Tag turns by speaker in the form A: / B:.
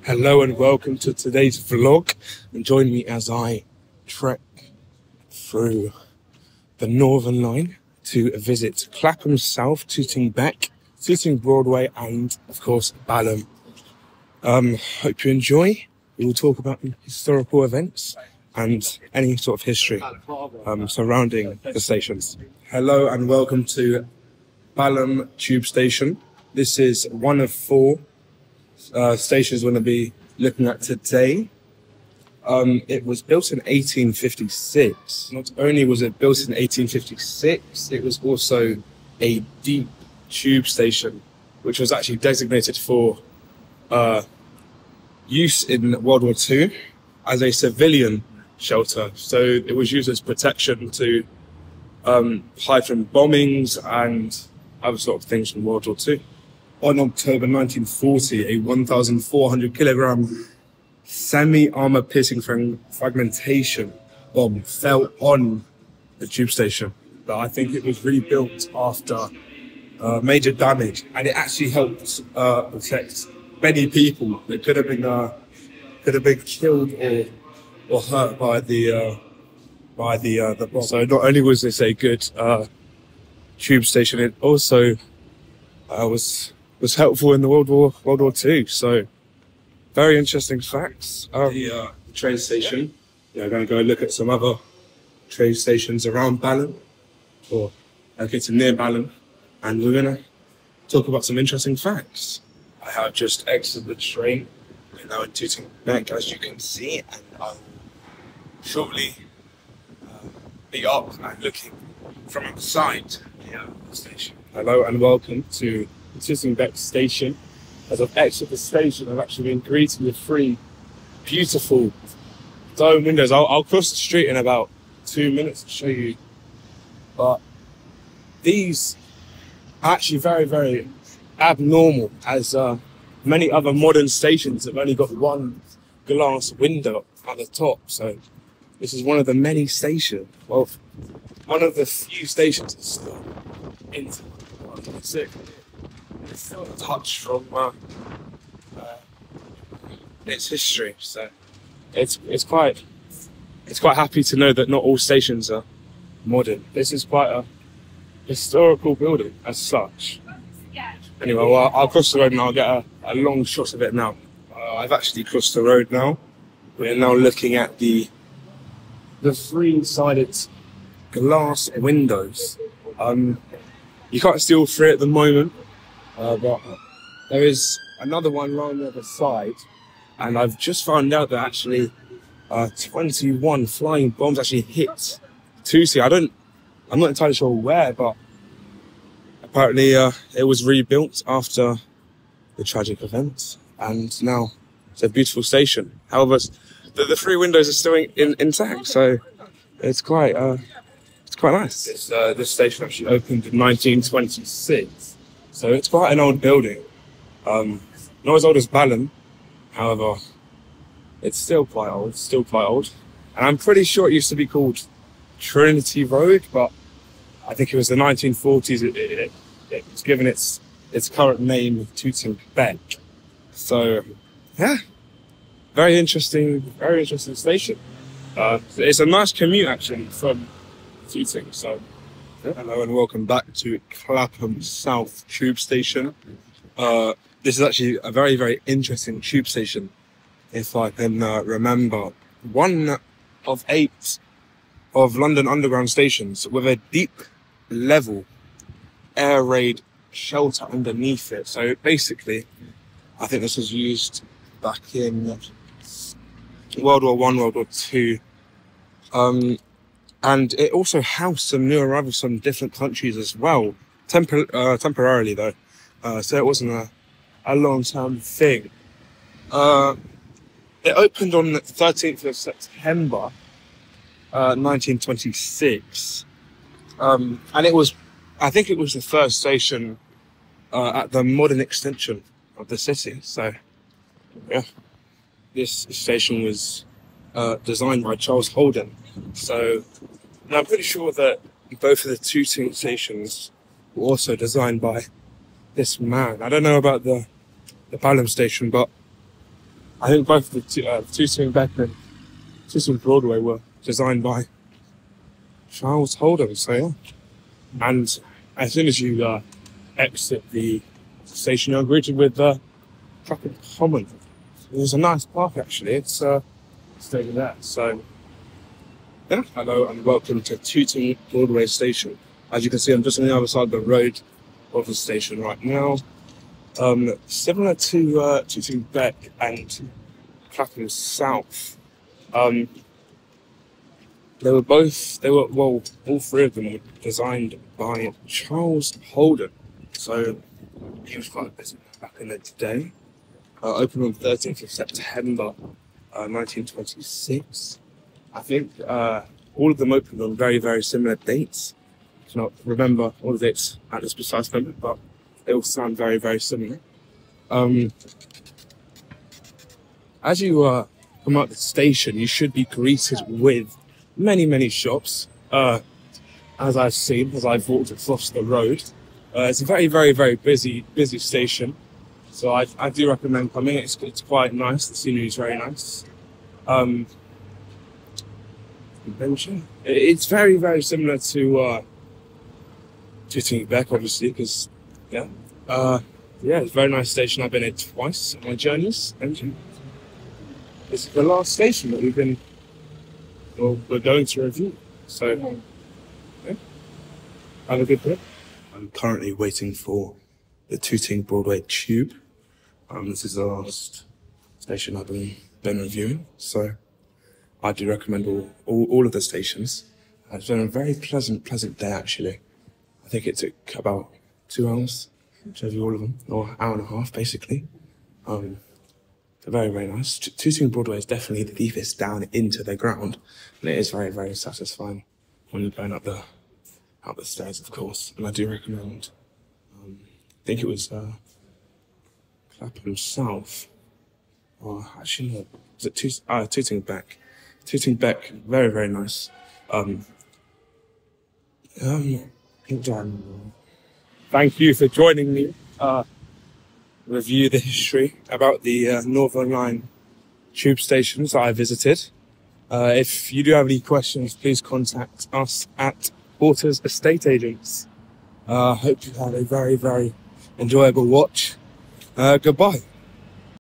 A: Hello and welcome to today's vlog, and join me as I trek through the Northern Line to visit Clapham South, Tooting Beck, Tooting Broadway and of course Balham. Hope you enjoy. We will talk about historical events and any sort of history surrounding the stations. Hello and welcome to Balham Tube Station. This is one of four stations we're going to be looking at today. It was built in 1856. Not only was it built in 1856, it was also a deep tube station, which was actually designated for use in World War II as a civilian shelter. So it was used as protection to hide from bombings and other sort of things from World War II. On October 1940, a 1,400 kilogram semi-armor piercing fragmentation bomb fell on the tube station. But I think it was rebuilt after major damage, and it actually helped protect many people that could have been killed or hurt by the bomb. So not only was this a good tube station, it also was helpful in the World War II. So very interesting facts. The train station. Yeah, I'm going to go look at some other train stations around Balham, or located near Balham, and we're going to talk about some interesting facts. I have just exited the train. We're now in Tooting Beck, as you can see, and I'll shortly be up and looking from outside the station. Hello and welcome to the Tooting Beck station. As I've exited the station, I've actually been greeted with three beautiful dome windows. I'll cross the street in about 2 minutes to show you, but these are actually very, very abnormal, as many other modern stations have only got one glass window at the top. So this is one of the many stations, well, one of the few stations that's still into it's still a touch from its history. So it's quite happy to know that not all stations are modern. This is quite a historical building as such. Anyway, well, I'll cross the road and I'll get a long shot of it now. I've actually crossed the road now. We're now looking at the three-sided glass windows. You can't see all three at the moment, but there is another one right on the other side, and I've just found out that actually 21 flying bombs actually hit Tooting. I'm not entirely sure where, but apparently it was rebuilt after the tragic event, and now it's a beautiful station. However, the three windows are still intact, so it's quite nice. This station actually opened in 1926, so it's quite an old building. Not as old as Balham, however, it's still quite old. And I'm pretty sure it used to be called Trinity Road, but I think it was the 1940s. It was given its current name, Tooting Beck. So yeah, very interesting station. It's a nice commute actually from Tooting. So hello and welcome back to Clapham South Tube Station. This is actually a very, very interesting tube station, if I can remember. One of 8 of London Underground stations with a deep level air raid shelter underneath it. So basically, I think this was used back in World War I, World War II. And it also housed some new arrivals from different countries as well, temporarily though. So it wasn't a long-term thing. It opened on the 13th of September, 1926. And I think it was the first station at the modern extension of the city. So yeah, this station was designed by Charles Holden. So and I'm pretty sure that both of the Tooting stations were also designed by this man. I don't know about the Balham station, but I think both the Tooting Beck and Tooting Broadway were designed by Charles Holden, so yeah. And as soon as you exit the station, you're greeted with Clapham Common. There's a nice park actually, it's over there. So yeah, hello and welcome to Tooting Broadway Station. As you can see, I'm just on the other side of the road of the station right now. Similar to Tooting Beck and Clapham South. All three of them were designed by Charles Holden. So he was quite busy back in the day. Opened on 13th of September 1926. I think all of them opened on very, very similar dates. I cannot remember all the dates at this precise moment, but they all sound very, very similar. As you come out the station, you should be greeted with many, many shops. As I've seen, as I've walked across the road, it's a very, very, very busy station. So I do recommend coming. It's quite nice. The scenery is very nice. It's very, very similar to Tooting Beck, obviously, because yeah, it's a very nice station. I've been here twice on my journeys, and this is the last station that we're going to review. So yeah, have a good day. I'm currently waiting for the Tooting Broadway tube. This is the last station I've been reviewing, so I do recommend all of the stations. It's been a very pleasant day actually. I think it took about 2 hours to review all of them, or an hour and a half basically. They're very, very nice. Tooting Broadway is definitely the deepest down into the ground, and it is very, very satisfying when you're going up the stairs, of course. And I do recommend. I think it was Clapham South, or actually no, was it Tooting Beck? Tooting Beck, very, very nice. Thank you for joining me. Review the history about the Northern Line tube stations that I visited. If you do have any questions, please contact us at Porter's Estate Agents. Hope you had a very, very enjoyable watch. Goodbye.